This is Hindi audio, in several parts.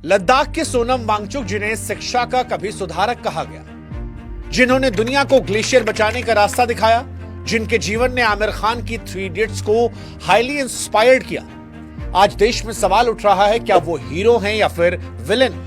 लद्दाख के सोनम वांगचुक, जिन्हें शिक्षा का कभी सुधारक कहा गया, जिन्होंने दुनिया को ग्लेशियर बचाने का रास्ता दिखाया, जिनके जीवन ने आमिर खान की 3 इडियट्स को हाईली इंस्पायर्ड किया, आज देश में सवाल उठ रहा है, क्या वो हीरो हैं या फिर विलेन?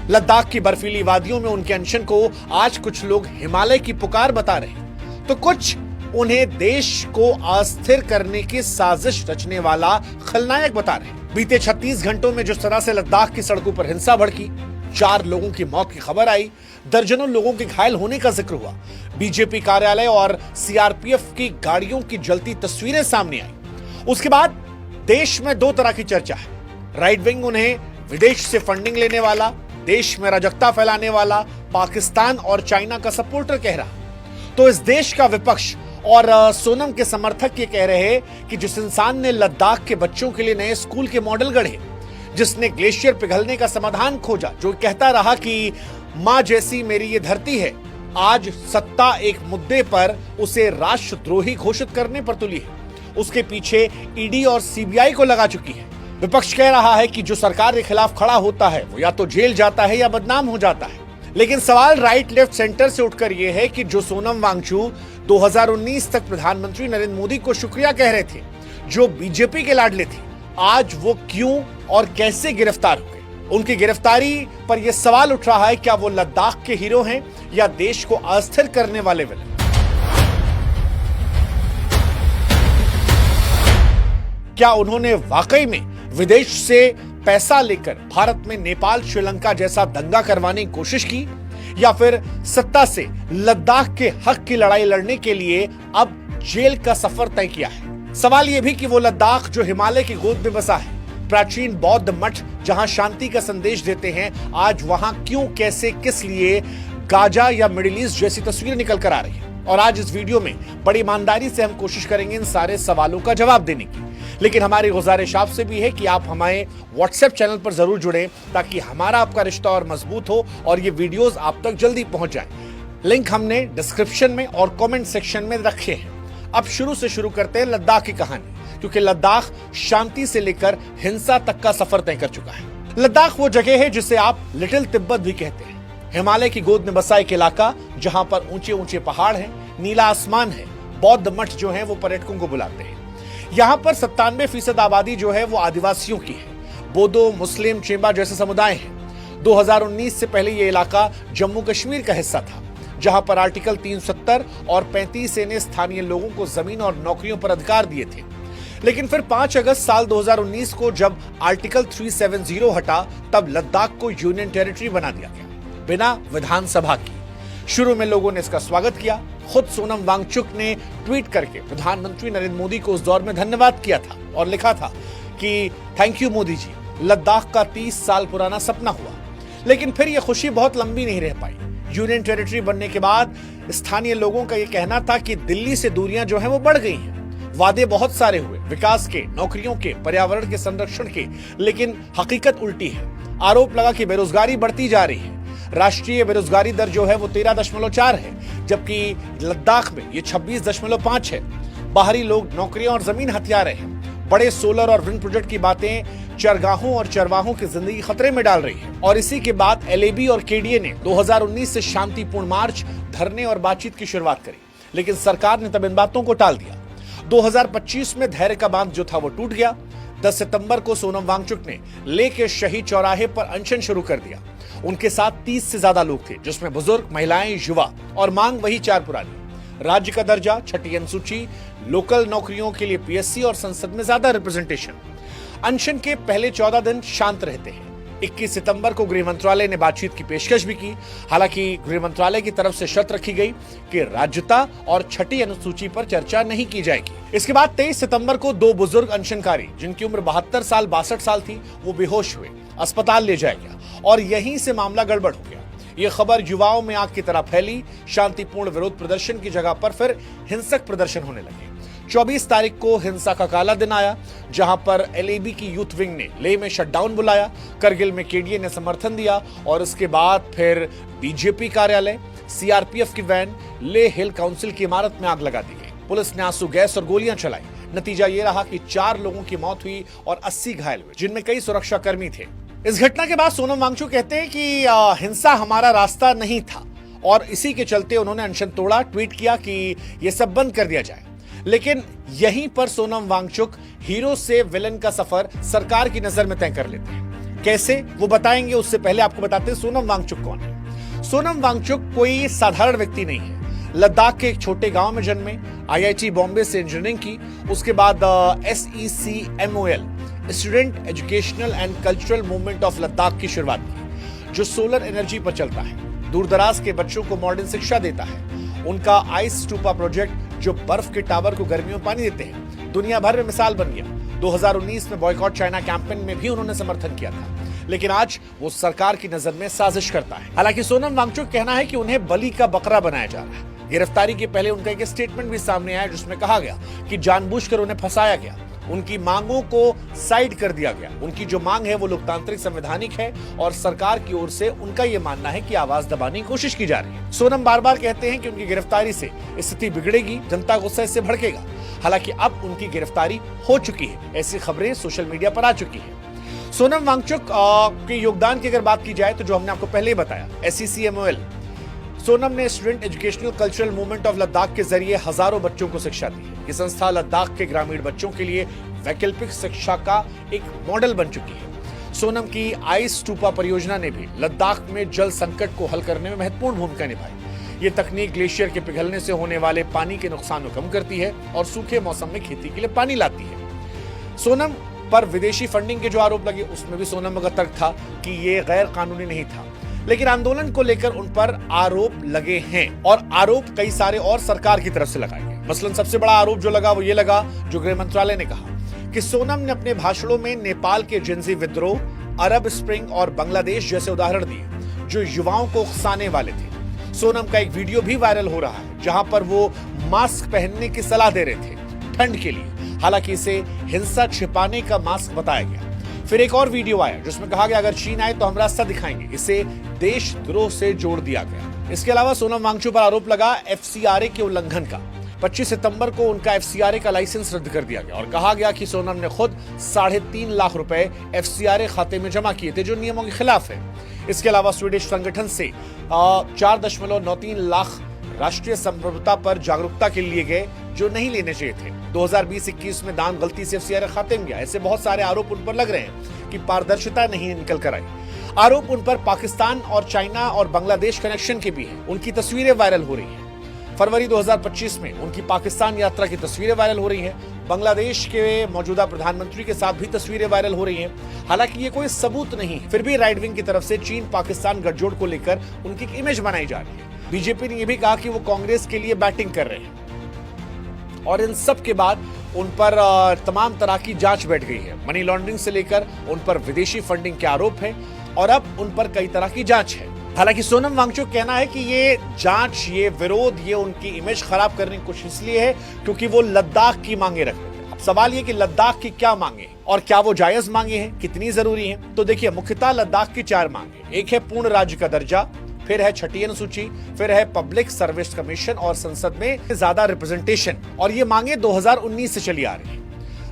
लद्दाख की बर्फीली वादियों में उनके अनशन को आज कुछ लोग हिमालय की पुकार बता रहे हैं, तो कुछ उन्हें देश को अस्थिर करने की साजिश रचने वाला खलनायक बता रहे हैं। बीते 36 घंटों में जिस तरह से लद्दाख की सड़कों पर हिंसा भड़की, 4 लोगों की मौत की खबर आई, दर्जनों लोगों के घायल होने का जिक्र हुआ, बीजेपी कार्यालय और सीआरपीएफ की गाड़ियों की जलती तस्वीरें सामने आई, उसके बाद देश में 2 तरह की चर्चा है। राइट विंग उन्हें विदेश से फंडिंग लेने वाला, देश में अराजकता फैलाने वाला, पाकिस्तान और चाइना का सपोर्टर कह रहा, तो इस देश का विपक्ष और सोनम के समर्थक ये कह रहे हैं कि जिस इंसान ने लद्दाख के बच्चों के लिए नए स्कूल के मॉडल गढ़े, जिसने ग्लेशियर पिघलने का समाधान खोजा, जो कहता रहा कि मां जैसी मेरी ये धरती है, आज सत्ता एक मुद्दे पर उसे राष्ट्रद्रोही घोषित करने पर तुली है, उसके पीछे ईडी और सीबीआई को लगा चुकी है। विपक्ष कह रहा है कि जो सरकार के खिलाफ खड़ा होता है वो या तो जेल जाता है या बदनाम हो जाता है। लेकिन सवाल राइट लेफ्ट सेंटर से उठकर यह है कि जो सोनम वांगचुक 2019 तक प्रधानमंत्री नरेंद्र मोदी को शुक्रिया कह रहे थे, जो बीजेपी के लाडले थे, आज वो क्यों और कैसे गिरफ्तार हो गए? उनकी गिरफ्तारी पर यह सवाल उठ रहा है, क्या वो लद्दाख के हीरो हैं या देश को अस्थिर करने वाले विलेन? क्या उन्होंने वाकई में विदेश से पैसा लेकर भारत में नेपाल, श्रीलंका जैसा दंगा करवाने की कोशिश की, या फिर सत्ता से लद्दाख के हक की लड़ाई लड़ने के लिए अब जेल का सफर तय किया है? सवाल यह भी कि वो लद्दाख जो हिमालय की गोद में बसा है, प्राचीन बौद्ध मठ जहां शांति का संदेश देते हैं, आज वहां क्यों, कैसे, किस लिए गाजा या मिडिल ईस्ट जैसी तस्वीरें निकल कर आ रही है? और आज इस वीडियो में बड़ी ईमानदारी से हम कोशिश करेंगे इन सारे सवालों का जवाब देने की। लेकिन हमारी गुजारिश आपसे भी है कि आप हमारे व्हाट्सएप चैनल पर जरूर जुड़ें, ताकि हमारा आपका रिश्ता और मजबूत हो और ये वीडियोस आप तक जल्दी पहुंच जाएं। लिंक हमने डिस्क्रिप्शन में और कमेंट सेक्शन में रखे हैं। अब शुरू से शुरू करते हैं लद्दाख की कहानी, क्योंकि लद्दाख शांति से लेकर हिंसा तक का सफर तय कर चुका है। लद्दाख वो जगह है जिसे आप लिटिल तिब्बत भी कहते हैं। हिमालय की गोद में बसा एक इलाका जहां पर ऊंचे ऊंचे पहाड़ हैं, नीला आसमान है, बौद्ध मठ जो है वो पर्यटकों को बुलाते हैं। यहाँ पर 97% आबादी जो है वो आदिवासियों की है। बोडो, मुस्लिम, चेंबा जैसे समुदाय हैं। 2019 से पहले ये इलाका जम्मू कश्मीर का हिस्सा था, जहां पर आर्टिकल 370 और 35 ए ने स्थानीय लोगों को जमीन और नौकरियों पर अधिकार दिए थे। लेकिन फिर 5 अगस्त साल 2019 को जब आर्टिकल 370 हटा, तब लद्दाख को यूनियन टेरिटरी बना दिया गया, बिना विधानसभा की। शुरू में लोगों ने इसका स्वागत किया। खुद सोनम वांगचुक ने ट्वीट करके प्रधानमंत्री नरेंद्र मोदी को उस दौर में धन्यवाद किया था और लिखा था कि थैंक यू मोदी जी, लद्दाख का 30 साल पुराना सपना हुआ। लेकिन फिर यह खुशी बहुत लंबी नहीं रह पाई। यूनियन टेरिटरी बनने के बाद स्थानीय लोगों का यह कहना था कि दिल्ली से दूरियां जो है वो बढ़ गई हैं। वादे बहुत सारे हुए, विकास के, नौकरियों के, पर्यावरण के संरक्षण के, लेकिन हकीकत उल्टी है। आरोप लगा कि बेरोजगारी बढ़ती जा रही है। राष्ट्रीय बेरोजगारी दर जो है वो 13.4 है, जबकि लद्दाख में ये 26.5 है। बाहरी लोग नौकरियां और जमीन हथिया रहे हैं। बड़े सोलर और विंड प्रोजेक्ट की बातें चरगाहों और चरवाहों की जिंदगी खतरे में डाल रही है। और इसी के बाद एलएबी और केडीए ने 2019 से शांतिपूर्ण मार्च, धरने और बातचीत की शुरुआत करी, लेकिन सरकार ने तब इन बातों को टाल दिया। 2025 में धैर्य का बांध जो था वो टूट गया। 10 सितंबर को सोनम वांगचुक ने लेह के शहीद चौराहे पर अनशन शुरू कर दिया। उनके साथ 30 से ज्यादा लोग थे, जिसमें बुजुर्ग, महिलाएं, युवा, और मांग वही 4 पुरानी: राज्य का दर्जा, छठी अनुसूची, लोकल नौकरियों के लिए पीएससी और संसद में ज्यादा रिप्रेजेंटेशन। अनशन के पहले 14 दिन शांत रहते हैं। 21 सितंबर को गृह मंत्रालय ने बातचीत की पेशकश भी की। हालांकि गृह मंत्रालय की तरफ से शर्त रखी गई कि राज्यता और छठी अनुसूची पर चर्चा नहीं की जाएगी। इसके बाद 23 सितंबर को 2 बुजुर्ग अनशनकारी, जिनकी उम्र 72 साल 62 साल थी, वो बेहोश हुए, अस्पताल ले जाया गया और यहीं से मामला गड़बड़ हो गया। ये खबर युवाओं में आग की तरह फैली। शांतिपूर्ण विरोध प्रदर्शन की जगह पर फिर हिंसक प्रदर्शन होने लगे। 24 तारीख को हिंसा का काला दिन आया, जहां पर एलएबी की यूथ विंग ने लेह में शटडाउन बुलाया, करगिल में केडीए ने समर्थन दिया और उसके बाद फिर बीजेपी कार्यालय, सीआरपीएफ की वैन, लेह हिल काउंसिल की इमारत में आग लगा दी गई। पुलिस ने आंसू गैस और गोलियां चलाई। नतीजा ये रहा कि 4 लोगों की मौत हुई और 80 घायल हुए, जिनमें कई सुरक्षा कर्मी थे। इस घटना के बाद सोनम वांगचुक कहते हैं कि हिंसा हमारा रास्ता नहीं था और इसी के चलते उन्होंने अनशन तोड़ा, ट्वीट किया कि यह सब बंद कर दिया जाए। लेकिन यहीं पर सोनम वांगचुक हीरो से विलन का सफर सरकार की नजर में तय कर लेते हैं। कैसे, वो बताएंगे। उससे पहले आपको बताते हैं सोनम वांगचुक कौन है। सोनम वांगचुक कोई साधारण व्यक्ति नहीं है। लद्दाख के एक छोटे गांव में जन्मे, IIT बॉम्बे से इंजीनियरिंग की, उसके बाद SECMOL student educational and cultural movement of Ladakh की शुरुआत की, जो सोलर एनर्जी पर चलता है, दूर दराज के बच्चों को मॉडर्न शिक्षा देता है। उनका आइस स्टूपा प्रोजेक्ट, जो बर्फ के टावर को गर्मियों में पानी देते हैं, दुनिया भर में मिसाल बन गया। 2019 में बॉयकॉट चाइना कैंपेन में भी उन्होंने समर्थन किया था, लेकिन आज वो सरकार की नजर में साजिश करता है। हालांकि सोनम वांगचुक कहना है कि उन्हें बलि का बकरा बनाया जा रहा है। गिरफ्तारी के पहले उनका एक स्टेटमेंट भी सामने आया, जिसमें कहा गया कि जानबूझकर उन्हें फंसाया गया, उनकी मांगों को साइड कर दिया गया। उनकी जो मांग है वो लोकतांत्रिक संवैधानिक है और सरकार की ओर से उनका ये मानना है कि आवाज दबाने की कोशिश की जा रही है। सोनम बार बार कहते हैं कि उनकी गिरफ्तारी से स्थिति बिगड़ेगी, जनता गुस्सा इससे भड़केगा। हालांकि अब उनकी गिरफ्तारी हो चुकी है, ऐसी खबरें सोशल मीडिया पर आ चुकी है। सोनम वांगचुक के योगदान की अगर बात की जाए तो जो हमने आपको पहले ही बताया, SECMOL, सोनम ने student educational cultural movement of Ladakh के जरिए हजारों बच्चों को शिक्षा दी है। ये संस्था लद्दाख के ग्रामीण बच्चों के लिए वैकल्पिक शिक्षा का एक मॉडल बन चुकी है। सोनम की आइस स्टूपा परियोजना ने भी लद्दाख में जल संकट को हल करने में महत्वपूर्ण भूमिका निभाई। ये तकनीक ग्लेशियर के पिघलने से होने वाले पानी के नुकसान को कम करती है और सूखे मौसम में खेती के लिए पानी लाती है। सोनम पर विदेशी फंडिंग के जो आरोप लगे, उसमें भी सोनम का तर्क था कि ये गैर कानूनी नहीं था, लेकिन आंदोलन को लेकर उन पर आरोप लगे हैं और आरोप कई सारे और सरकार की तरफ से लगाए गए। मसलन सबसे बड़ा आरोप जो लगा वो ये लगा, जो गृह मंत्रालय ने कहा कि सोनम ने अपने भाषणों में नेपाल के जिन्सी विद्रोह, अरब स्प्रिंग और बांग्लादेश जैसे उदाहरण दिए, जो युवाओं को उकसाने वाले थे। सोनम का एक वीडियो भी वायरल हो रहा है, जहां पर वो मास्क पहनने की सलाह दे रहे थे ठंड के लिए। हालांकि इसे हिंसा छिपाने का मास्क बताया गया। फिर एक और वीडियो आया जिसमें कहा गया अगर चीन आए तो हम रास्ता दिखाएंगे। इसे देशद्रोह से जोड़ दिया गया। इसके अलावा सोनम वांगचुक पर आरोप लगा FCRA के उल्लंघन का। 25 सितंबर को उनका FCRA का लाइसेंस रद्द कर दिया गया और कहा गया कि सोनम ने खुद 3.5 लाख रुपए FCRA खाते में जमा किए थे, जो नियमों के खिलाफ है। इसके अलावा स्वीडिश संगठन से 4.93 लाख राष्ट्रीय संप्रभुता पर जागरूकता के लिए गए, जो नहीं लेने चाहिए थे। 2020-21 में दान गलती से FCRA खाते में गया। ऐसे बहुत सारे आरोप उन पर लग रहे हैं कि पारदर्शिता नहीं निकल कर आई। आरोप उन पर पाकिस्तान और चाइना और बांग्लादेश कनेक्शन के भी हैं। उनकी तस्वीरें वायरल हो रही हैं। फरवरी 2025 में उनकी पाकिस्तान यात्रा की तस्वीरें वायरल हो रही हैं। बांग्लादेश के मौजूदा प्रधानमंत्री के साथ भी तस्वीरें वायरल हो रही हैं। हालांकि ये कोई सबूत नहीं, फिर भी राइट विंग की तरफ से चीन पाकिस्तान गठजोड़ को लेकर उनकी एक इमेज बनाई जा रही है। बीजेपी ने यह भी कहा कि वो कांग्रेस के लिए बैटिंग कर रहे हैं और इन सब के बाद उन पर तमाम तरह की जांच बैठ गई है। मनी लॉन्ड्रिंग से लेकर उन पर विदेशी फंडिंग के आरोप हैं और अब उन पर कई तरह की जांच है। हालांकि सोनम वांगचुक कहना है कि ये जांच, ये विरोध, ये उनकी इमेज खराब करने की कोशिश इसलिए है क्योंकि वो लद्दाख की मांगे रख रहे थे। अब सवाल ये कि लद्दाख की क्या मांगे और क्या वो जायज मांगे हैं, कितनी जरूरी हैं? तो देखिए, मुख्यतः लद्दाख की 4 मांगे। एक है पूर्ण राज्य का दर्जा, फिर है छठी अनुसूची, फिर है पब्लिक सर्विस कमीशन और संसद में ज्यादा रिप्रेजेंटेशन। और ये मांगे 2019 से चली आ रही है।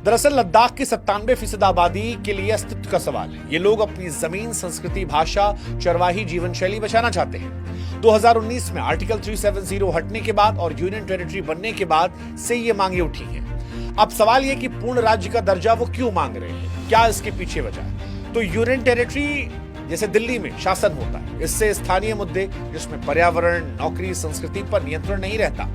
दरअसल लद्दाख की 97% आबादी के लिए अस्तित्व का सवाल है। ये लोग अपनी जमीन, संस्कृति, भाषा, चरवाही जीवन शैली बचाना चाहते हैं। 2019 में आर्टिकल 370 हटने के बाद और यूनियन टेरिटरी बनने के बाद से ये मांगे उठी हैं। अब सवाल ये कि पूर्ण राज्य का दर्जा वो क्यों मांग रहे हैं, क्या इसके पीछे वजह है? तो यूनियन टेरिटरी जैसे दिल्ली में शासन होता है, इससे स्थानीय मुद्दे जिसमें पर्यावरण, नौकरी, संस्कृति पर नियंत्रण नहीं रहता।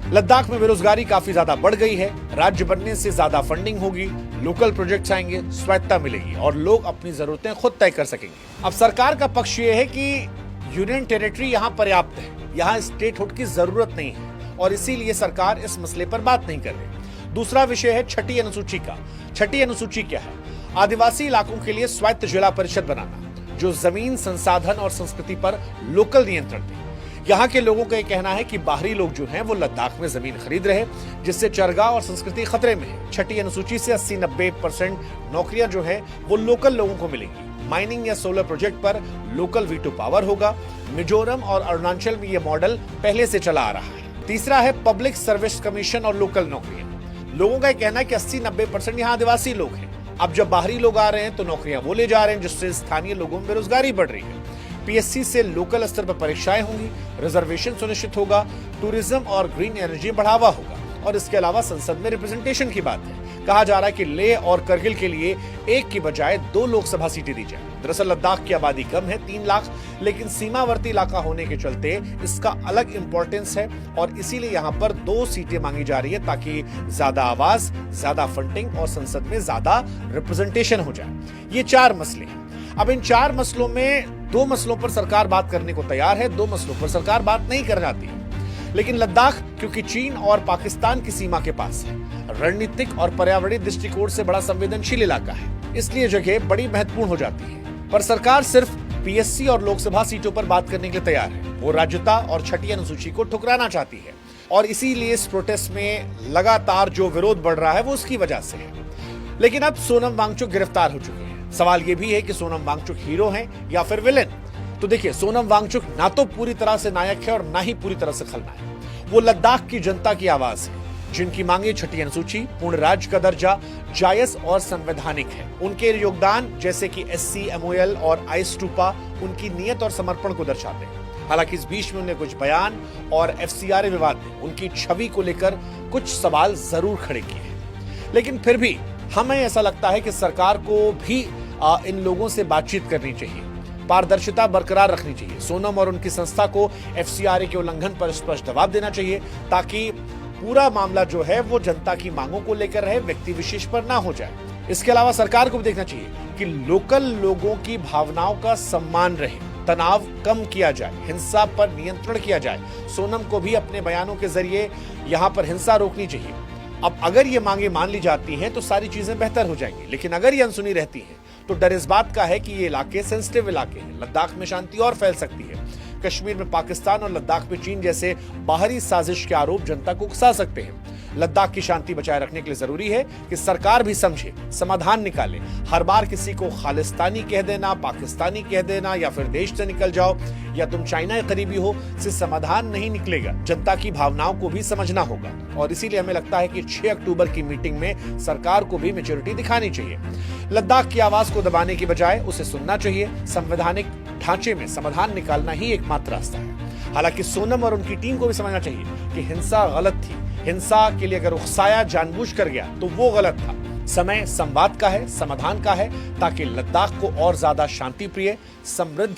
लद्दाख में बेरोजगारी काफी ज्यादा बढ़ गई है। राज्य बनने से ज्यादा फंडिंग होगी, लोकल प्रोजेक्ट्स आएंगे, स्वायत्ता मिलेगी और लोग अपनी जरूरतें खुद तय कर सकेंगे। अब सरकार का पक्ष ये है कि यूनियन टेरिटरी यहाँ पर्याप्त है, यहाँ स्टेटहुड की जरूरत नहीं है और इसीलिए सरकार इस मसले पर बात नहीं कर रही। दूसरा विषय है छठी अनुसूची का। छठी अनुसूची क्या है? आदिवासी इलाकों के लिए स्वायत्त जिला परिषद बनाना, जो जमीन, संसाधन और संस्कृति पर लोकल नियंत्रण दे। यहाँ के लोगों का यह कहना है कि बाहरी लोग जो हैं वो लद्दाख में जमीन खरीद रहे, जिससे चरगा और संस्कृति खतरे में है। छठी अनुसूची से 80-90% नौकरियां जो है वो लोकल लोगों को मिलेंगी। माइनिंग या सोलर प्रोजेक्ट पर लोकल वीटो पावर होगा। मिजोरम और अरुणाचल में यह मॉडल पहले से चला आ रहा है। तीसरा है पब्लिक सर्विस कमीशन और लोकल नौकरियां। लोगों का कहना है कि 80-90% यहाँ आदिवासी लोग हैं। अब जब बाहरी लोग आ रहे हैं तो नौकरियां वो ले जा रहे हैं, जिससे स्थानीय लोगों में बेरोजगारी बढ़ रही है। पीएससी से लोकल स्तर पर परीक्षाएं होंगी, रिजर्वेशन सुनिश्चित होगा, टूरिज्म और ग्रीन एनर्जी बढ़ावा होगा और इसके अलावा संसद में रिप्रेजेंटेशन की बात है। कहा जा रहा है कि लेह और करगिल के लिए एक की बजाय 2 लोकसभा सीटें दी जाए। दरअसल लद्दाख की आबादी कम है, 3 लाख, लेकिन सीमावर्ती इलाका होने के चलते इसका अलग इंपॉर्टेंस है और इसीलिए यहां पर 2 सीटें मांगी जा रही है ताकि ज्यादा आवाज, ज्यादा फंडिंग और संसद में ज्यादा रिप्रेजेंटेशन हो जाए। ये 4 मसले हैं। अब इन 4 मसलों में 2 मसलों पर सरकार बात करने को तैयार है, 2 मसलों पर सरकार बात नहीं कर जाती है। लेकिन लद्दाख क्योंकि चीन और पाकिस्तान की सीमा के पास है, रणनीतिक और पर्यावरणीय दृष्टिकोण से बड़ा संवेदनशील इलाका है, इसलिए जगह बड़ी महत्वपूर्ण हो जाती है। पर सरकार सिर्फ पीएससी और लोकसभा सीटों पर बात करने के लिए तैयार है। वो राज्यता और छठी अनुसूची को ठुकराना चाहती है और इसीलिए इस प्रोटेस्ट में लगातार जो विरोध बढ़ रहा है वो उसकी वजह से है। लेकिन अब सोनम वांगचुक गिरफ्तार हो चुके हैं। सवाल ये भी है कि सोनम वांगचुक हीरो हैं या फिर विलेन। तो देखिए, सोनम वांगचुक ना तो पूरी तरह से नायक है और ना ही पूरी तरह से खलनायक। वो लद्दाख की जनता की आवाज है, जिनकी मांगे छठी अनुसूची, पूर्ण राज्य का दर्जा, जायज और संवैधानिक है। उनके योगदान जैसे कि एससी, एमओएल और आइस्टूपा उनकी नियत और समर्पण को दर्शाते हैं। हालांकि इस बीच में उन्हें कुछ बयान और एफसीआरए विवाद ने उनकी छवि को लेकर कुछ सवाल जरूर खड़े किए हैं। लेकिन फिर भी हमें ऐसा लगता है कि सरकार को भी इन लोगों से बातचीत करनी चाहिए, पारदर्शिता बरकरार रखनी चाहिए। सोनम और उनकी संस्था को एफसीआरए के उल्लंघन पर स्पष्ट जवाब देना चाहिए ताकि पूरा मामला जो है वो जनता की मांगों को लेकर रहे, व्यक्ति विशेष पर ना हो जाए। इसके अलावा सरकार को भी देखना चाहिए कि लोकल लोगों की भावनाओं का सम्मान रहे, तनाव कम किया जाए, हिंसा पर नियंत्रण किया जाए। सोनम को भी अपने बयानों के जरिए यहाँ पर हिंसा रोकनी चाहिए। अब अगर ये मांगे मान ली जाती हैं तो सारी चीजें बेहतर हो जाएंगी, लेकिन अगर ये अनसुनी रहती हैं तो डर इस बात का है कि ये इलाके सेंसिटिव इलाके हैं। लद्दाख में शांति और फैल सकती है। कश्मीर में पाकिस्तान और लद्दाख में चीन जैसे बाहरी साजिश के आरोप जनता को उकसा सकते हैं। लद्दाख की शांति बचाए रखने के लिए जरूरी है कि सरकार भी समझे, समाधान निकाले। हर बार किसी को खालिस्तानी कह देना, पाकिस्तानी कह देना या फिर देश से निकल जाओ या तुम चाइना के करीबी हो, से समाधान नहीं निकलेगा। जनता की भावनाओं को भी समझना होगा और इसीलिए हमें लगता है कि 6 अक्टूबर की मीटिंग में सरकार को भी मैच्योरिटी दिखानी चाहिए। लद्दाख की आवाज को दबाने की बजाय उसे सुनना चाहिए। संवैधानिक ढांचे में समाधान निकालना ही एकमात्र रास्ता है। हालांकि सोनम और उनकी टीम को भी समझना चाहिए कि हिंसा गलत थी। हिंसा के लिए अगर उकसाया जानबूझकर गया तो वो गलत था। समय संवाद का है, समाधान का है, ताकि लद्दाख को और ज्यादा शांति प्रिय, समृद्ध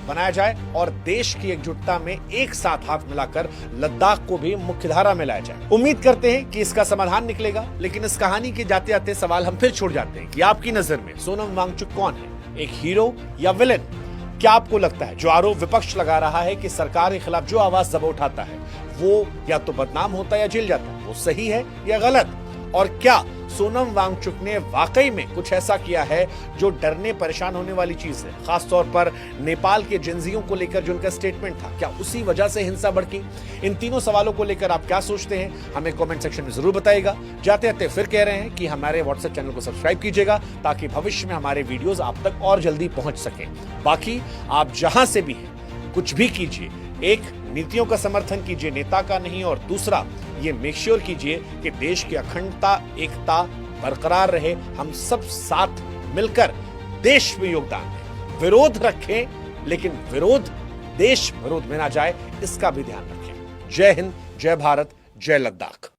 बनाया जाए और देश की एकजुटता में एक साथ हाथ मिलाकर लद्दाख को भी मुख्यधारा में लाया जाए। उम्मीद करते हैं कि इसका समाधान निकलेगा। लेकिन इस कहानी के जाते जाते सवाल हम फिर छोड़ जाते हैं कि आपकी नजर में सोनम वांगचुक कौन है, एक हीरो या विलेन? क्या आपको लगता है जो आरोप विपक्ष लगा रहा है कि सरकार के खिलाफ जो आवाज दबा उठाता है वो या तो बदनाम होता है या जेल जाता है, वो सही है या गलत? और क्या सोनम वांगचुक ने वाकई में कुछ ऐसा किया है जो डरने परेशान होने वाली चीज है? खासतौर पर नेपाल के जिंदगियों को लेकर जो उनका स्टेटमेंट था, क्या उसी वजह से हिंसा भड़की? इन तीनों सवालों को लेकर आप क्या सोचते हैं, हमें कमेंट सेक्शन में जरूर बताइएगा। जाते जाते फिर कह रहे हैं कि हमारे व्हाट्सएप चैनल को सब्सक्राइब कीजिएगा ताकि भविष्य में हमारे वीडियोस आप तक और जल्दी पहुंच सके। बाकी आप जहां से भी हैं कुछ भी कीजिए, एक नीतियों का समर्थन कीजिए, नेता का नहीं, और दूसरा ये मेक श्योर कीजिए कि देश की अखंडता, एकता बरकरार रहे। हम सब साथ मिलकर देश में योगदान दें। विरोध रखें, लेकिन विरोध देश विरोध में ना जाए, इसका भी ध्यान रखें। जय हिंद, जय भारत, जय लद्दाख।